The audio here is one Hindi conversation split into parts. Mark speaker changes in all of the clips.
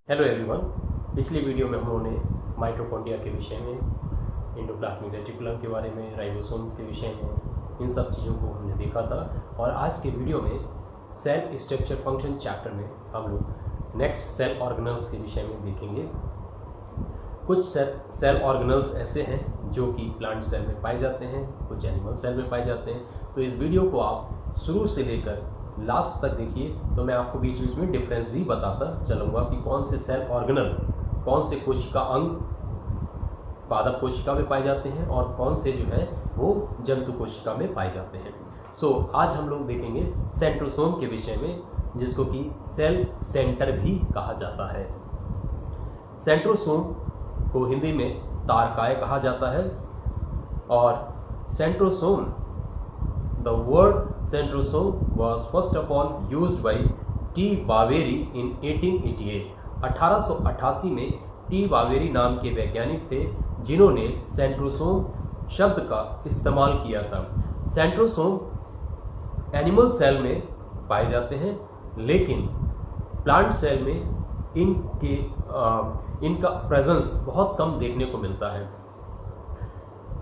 Speaker 1: Hello everyone. पिछली वीडियो में हम लोगों ने माइटोकॉन्ड्रिया के विषय में, एंडोप्लाज्मिक रेटिकुलम के बारे में, राइबोसोम्स के विषय में, इन सब चीज़ों को हमने देखा था। और आज के वीडियो में सेल स्ट्रक्चर फंक्शन चैप्टर में हम लोग नेक्स्ट सेल ऑर्गेनल्स के विषय में देखेंगे। कुछ सेल ऑर्गेनल्स ऐसे हैं जो कि प्लांट सेल में पाए जाते हैं, कुछ एनिमल सेल में पाए जाते हैं। तो इस वीडियो को आप शुरू से लेकर लास्ट तक देखिए, तो मैं आपको बीच बीच में डिफरेंस भी बताता चलूँगा कि कौन से सेल ऑर्गेनल, कौन से कोशिका अंग पादप कोशिका में पाए जाते हैं और कौन से जो है वो जंतु कोशिका में पाए जाते हैं। आज हम लोग देखेंगे सेंट्रोसोम के विषय में, जिसको कि सेल सेंटर भी कहा जाता है। सेंट्रोसोम को हिंदी में तारकाय कहा जाता है। और centrosome, the word centrosome was first of all used by T. Baveri in 1888। 1888 में टी बावेरी नाम के वैज्ञानिक थे जिन्होंने सेंट्रोसोम शब्द का इस्तेमाल किया था। सेंट्रोसोम एनिमल सेल में पाए जाते हैं, लेकिन प्लांट सेल में इनका प्रेजेंस बहुत कम देखने को मिलता है।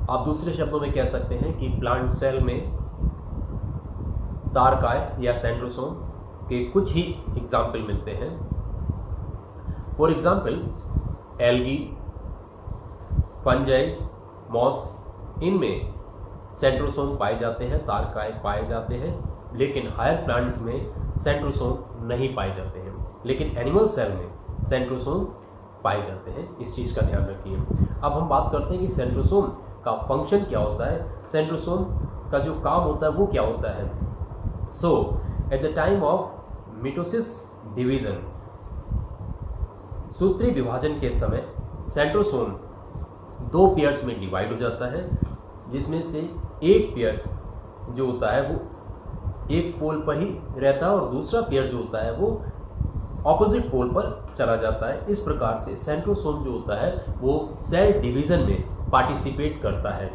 Speaker 1: आप दूसरे शब्दों में कह सकते हैं कि प्लांट सेल में तारकाय या सेंट्रोसोम के कुछ ही एग्जाम्पल मिलते हैं। For example algae, fungi, moss, इनमें सेंट्रोसोम पाए जाते हैं, तारकाय पाए जाते हैं, लेकिन हायर प्लांट्स में सेंट्रोसोम नहीं पाए जाते हैं। लेकिन एनिमल सेल में सेंट्रोसोम पाए जाते हैं, इस चीज़ का ध्यान रखिए। अब हम बात करते हैं कि सेंट्रोसोम का फंक्शन क्या होता है, सेंट्रोसोम का जो काम होता है वो क्या होता है। At the time of mitosis division, सूत्री विभाजन के समय सेंट्रोसोम दो पेयर्स में डिवाइड हो जाता है, जिसमें से एक पेयर जो होता है वो एक पोल पर ही रहता है और दूसरा पेयर जो होता है वो ऑपोजिट पोल पर चला जाता है। इस प्रकार से सेंट्रोसोम जो होता है वो सेल डिवीजन में पार्टिसिपेट करता है।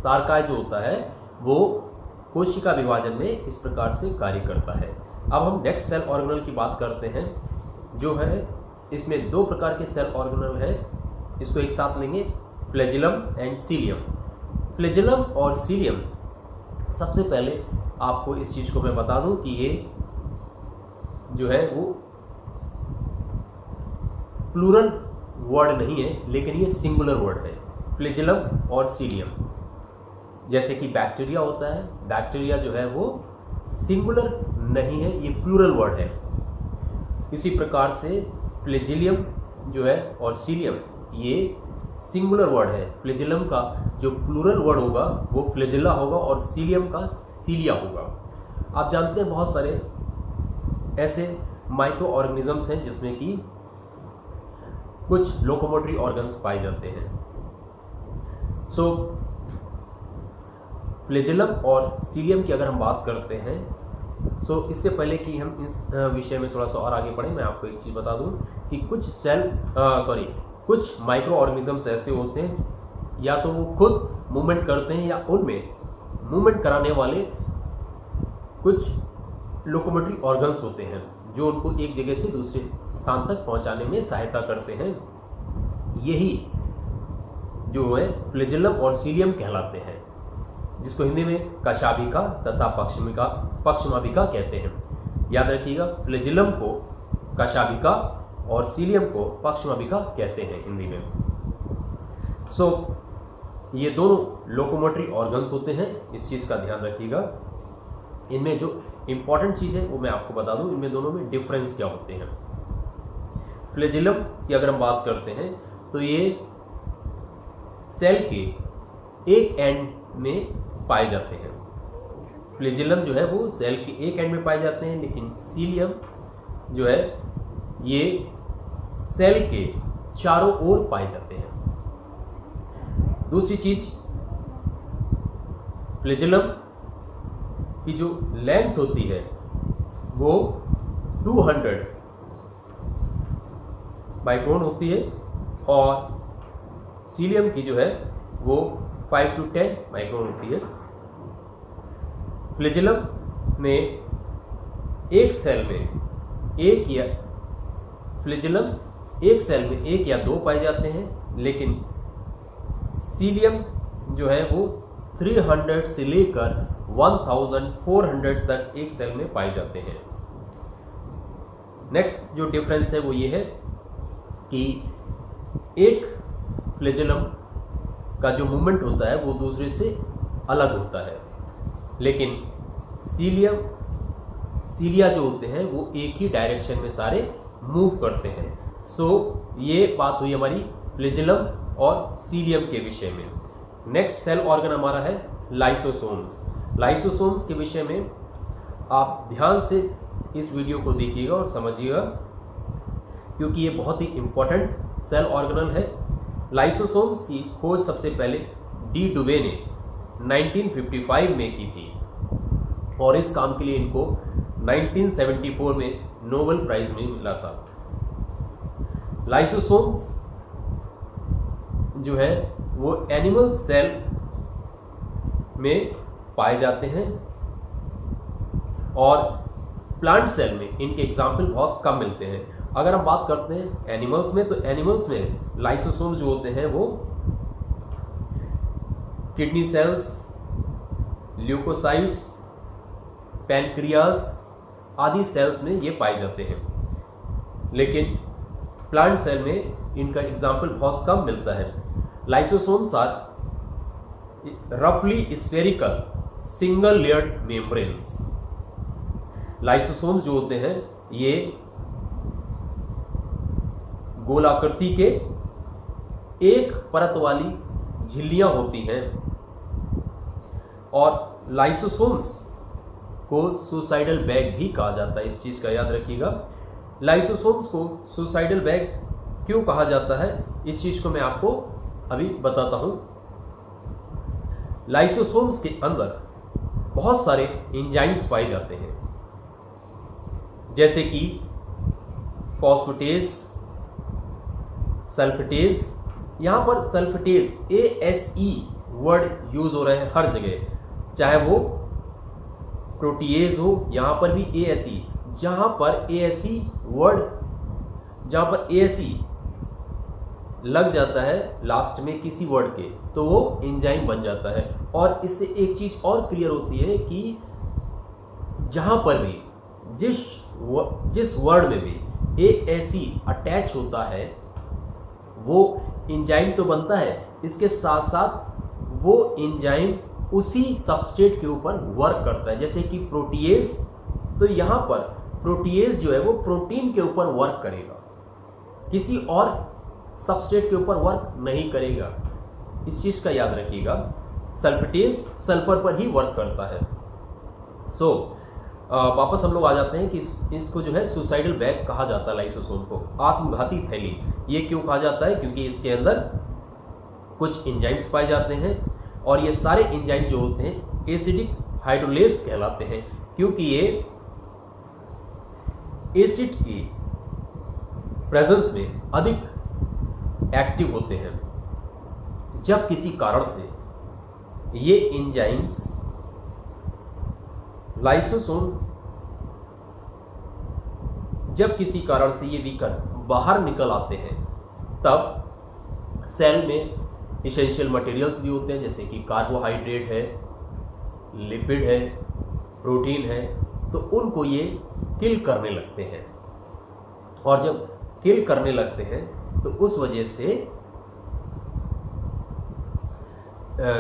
Speaker 1: तारकाय जो होता है वो कोशिका विभाजन में इस प्रकार से कार्य करता है। अब हम नेक्स्ट सेल ऑर्गेनल की बात करते हैं, जो है इसमें दो प्रकार के सेल ऑर्गेनल है, इसको एक साथ लेंगे, फ्लैजिलम एंड सीलियम। फ्लैजिलम और सीलियम, सबसे पहले आपको इस चीज़ को मैं बता दूं कि ये जो है वो प्लूरल वर्ड नहीं है, लेकिन ये सिंगुलर वर्ड है, फ्लैजिलम और सीलियम। जैसे कि बैक्टीरिया होता है, बैक्टीरिया जो है वो सिंगुलर नहीं है, ये प्लूरल वर्ड है। इसी प्रकार से फ्लैजिलियम जो है और सीलियम ये सिंगुलर वर्ड है। फ्लैजिलम का जो प्लूरल वर्ड होगा वो फ्लैजिला होगा और सीलियम का सीलिया होगा। आप जानते हैं बहुत सारे ऐसे माइक्रो ऑर्गेनिजम्स हैं जिसमें कि कुछ लोकोमोटरी ऑर्गन्स पाए जाते हैं। फ्लैजिलम और सीलियम की अगर हम बात करते हैं, इससे पहले कि हम इस विषय में थोड़ा सा और आगे बढ़ें, मैं आपको एक चीज़ बता दूं कि कुछ माइक्रो ऑर्गेनिजम्स ऐसे होते हैं, या तो वो खुद मूवमेंट करते हैं या उनमें मूवमेंट कराने वाले कुछ लोकोमोटरी ऑर्गन्स होते हैं जो उनको एक जगह से दूसरे स्थान तक पहुंचाने में सहायता करते हैं। यही जो है फ्लैजिलम और सीलियम कहलाते हैं, जिसको हिंदी में कशाभिका तथा पक्षमाभिका कहते हैं। याद रखिएगा, फ्लैजिलम को कशाभिका और सीलियम को पक्षमाभिका कहते हैं हिंदी में। ये दोनों लोकोमोटरी ऑर्गन्स होते हैं, इस चीज़ का ध्यान रखिएगा। इनमें जो इंपॉर्टेंट चीज़ है वो मैं आपको बता दूं, इनमें दोनों में डिफरेंस क्या होते हैं। फ्लैजिलम की अगर हम बात करते हैं तो ये सेल के एक एंड में पाए जाते हैं। फ्लैजिलम जो है वो सेल के एक एंड में पाए जाते हैं, लेकिन सीलियम जो है ये सेल के चारों ओर पाए जाते हैं। दूसरी चीज, फ्लैजिलम की जो लेंथ होती है वो 200 माइक्रोन होती है और सीलियम की जो है वो 5 to 10 माइक्रोन होती है। फ्लैजिलम में एक सेल में एक या फ्लैजेलम एक सेल में 1 या 2 पाए जाते हैं, लेकिन सीलियम जो है वो 300 से लेकर 1400 तक एक सेल में पाए जाते हैं। नेक्स्ट जो डिफरेंस है वो ये है कि एक फ्लैजेलम का जो मूवमेंट होता है वो दूसरे से अलग होता है, लेकिन सीलिया जो होते हैं वो एक ही डायरेक्शन में सारे मूव करते हैं। सो ये बात हुई हमारी फ्लैजेलम और सीलियम के विषय में। नेक्स्ट सेल ऑर्गन हमारा है लाइसोसोम्स। लाइसोसोम्स के विषय में आप ध्यान से इस वीडियो को देखिएगा और समझिएगा, क्योंकि ये बहुत ही इंपॉर्टेंट सेल ऑर्गेनल है। लाइसोसोम्स की खोज सबसे पहले डी डुबे ने 1955 में की थी और इस काम के लिए इनको 1974 में नोबेल प्राइज में मिला था। लाइसोसोम्स जो है वो एनिमल सेल में पाए जाते हैं और प्लांट सेल में इनके एग्जाम्पल बहुत कम मिलते हैं। अगर हम बात करते हैं एनिमल्स में, तो एनिमल्स में लाइसोसोम्स जो होते हैं वो किडनी सेल्स, ल्यूकोसाइट्स, पैनक्रियाज आदि सेल्स में ये पाए जाते हैं, लेकिन प्लांट सेल में इनका एग्जाम्पल बहुत कम मिलता है। लाइसोसोम्स आर रफली spherical single layered membranes. Lysosomes जो होते हैं ये गोलाकृति के एक परत वाली झिल्लियां होती हैं और लाइसोसोम्स को सुसाइडल बैग भी कहा जाता है। इस चीज का याद रखिएगा। लाइसोसोम्स को सुसाइडल बैग क्यों कहा जाता है, इस चीज को मैं आपको अभी बताता हूं। लाइसोसोम्स के अंदर बहुत सारे एंजाइम्स पाए जाते हैं, जैसे कि फॉस्फेटेज, सल्फेटेज। यहां पर सल्फेटेज ASE वर्ड यूज हो रहे हैं हर जगह, चाहे वो प्रोटीएज हो, यहां पर भी ASE। जहां पर ASE वर्ड, जहां पर ASE लग जाता है लास्ट में किसी वर्ड के, तो वो एंजाइम बन जाता है। और इससे एक चीज और क्लियर होती है कि जहां पर भी जिस वर्ड में भी ASE अटैच होता है वो एंजाइम तो बनता है, इसके साथ साथ वो एंजाइम उसी सबस्ट्रेट के ऊपर वर्क करता है। जैसे कि प्रोटीएज, तो यहां पर प्रोटीएज जो है वो प्रोटीन के ऊपर वर्क करेगा, किसी और सबस्ट्रेट के ऊपर वर्क नहीं करेगा। इस चीज का याद रखिएगा। सल्फेटेज सल्फर पर ही वर्क करता है। सो वापस हम लोग आ जाते हैं कि इसको जो है सुसाइडल बैग कहा जाता है। लाइसोसोम को आत्मघाती थैली ये क्यों कहा जाता है, क्योंकि इसके अंदर कुछ एंजाइम्स पाए जाते हैं और ये सारे एंजाइम जो होते हैं एसिडिक हाइड्रोलेज कहलाते हैं, क्योंकि ये एसिड की प्रेजेंस में अधिक एक्टिव होते हैं। जब किसी कारण से ये एंजाइम्स लाइसोसोम जब किसी कारण से ये विकर बाहर निकल आते हैं, तब सेल में इसेंशियल मटेरियल्स भी होते हैं, जैसे कि कार्बोहाइड्रेट है, लिपिड है, प्रोटीन है, तो उनको ये किल करने लगते हैं। और जब किल करने लगते हैं तो उस वजह से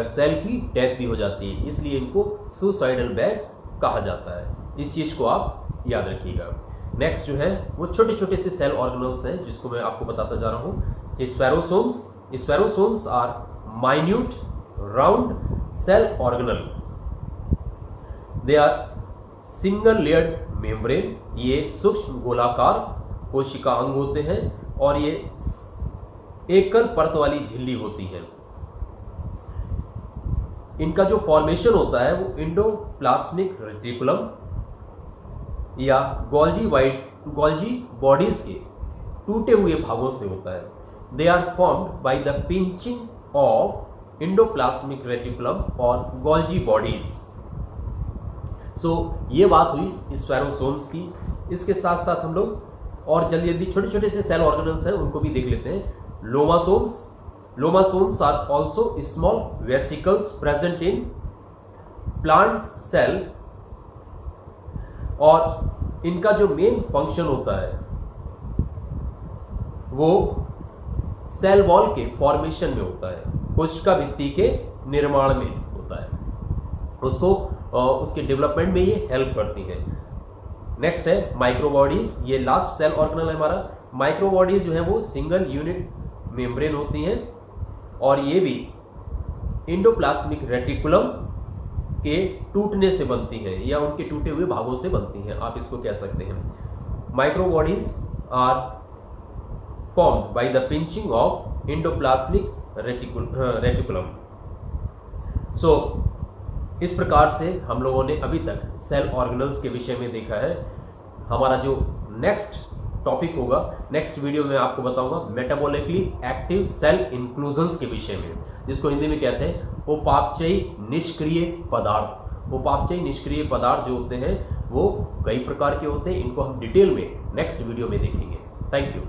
Speaker 1: सेल की डेथ भी हो जाती है, इसलिए इनको सुसाइडल बैग कहा जाता है। इस चीज को आप याद रखिएगा। नेक्स्ट जो है वो छोटे छोटे से सेल ऑर्गेनल्स हैं, जिसको मैं आपको बताता जा रहा हूँ। Spherosomes are minute round cell organelle. They are single layered membrane. ये सूक्ष्म गोलाकार कोशिका अंग होते हैं और ये एकल परत वाली झिल्ली होती है। इनका जो फॉर्मेशन होता है वो इंडोप्लाज्मिक रेटिकुलम या गोल्जी बॉडीज के टूटे हुए भागों से होता है। They are formed by the pinching of endoplasmic reticulum और गोल्जी बॉडीज। सो ये बात हुई स्फेरोसोम्स की। इसके साथ साथ हम लोग और जल्दी जल्दी छोटे छोटे से सेल ऑर्गेनल्स हैं उनको भी देख लेते हैं। Lomasomes are also small vesicles present in plant cell, और इनका जो मेन फंक्शन होता है वो सेल वॉल के फॉर्मेशन में होता है, कोशिका भित्ति के निर्माण में होता है, उसको उसके डेवलपमेंट में ये हेल्प करती है। नेक्स्ट है माइक्रोबॉडीज, ये लास्ट सेल ऑर्गेनल है हमारा। माइक्रोबॉडीज जो है वो सिंगल यूनिट मेम्ब्रेन होती हैं और ये भी इंडोप्लाज्मिक रेटिकुलम के टूटने से बनती हैं या उनके टूटे हुए भागों से बनती हैं, आप इसको कह सकते हैं। Microbodies are formed by the pinching of endoplasmic reticulum. So इस प्रकार से हम लोगों ने अभी तक सेल ऑर्गेनल्स के विषय में देखा है। हमारा जो नेक्स्ट टॉपिक होगा, नेक्स्ट वीडियो में आपको बताऊंगा मेटाबॉलिकली एक्टिव सेल इंक्लूजन्स के विषय में, जिसको हिंदी में कहते हैं उपापचयी निष्क्रिय पदार्थ। उपापचयी निष्क्रिय पदार्थ जो होते हैं वो कई प्रकार के होते हैं, इनको हम डिटेल में नेक्स्ट वीडियो में देखेंगे। Thank you.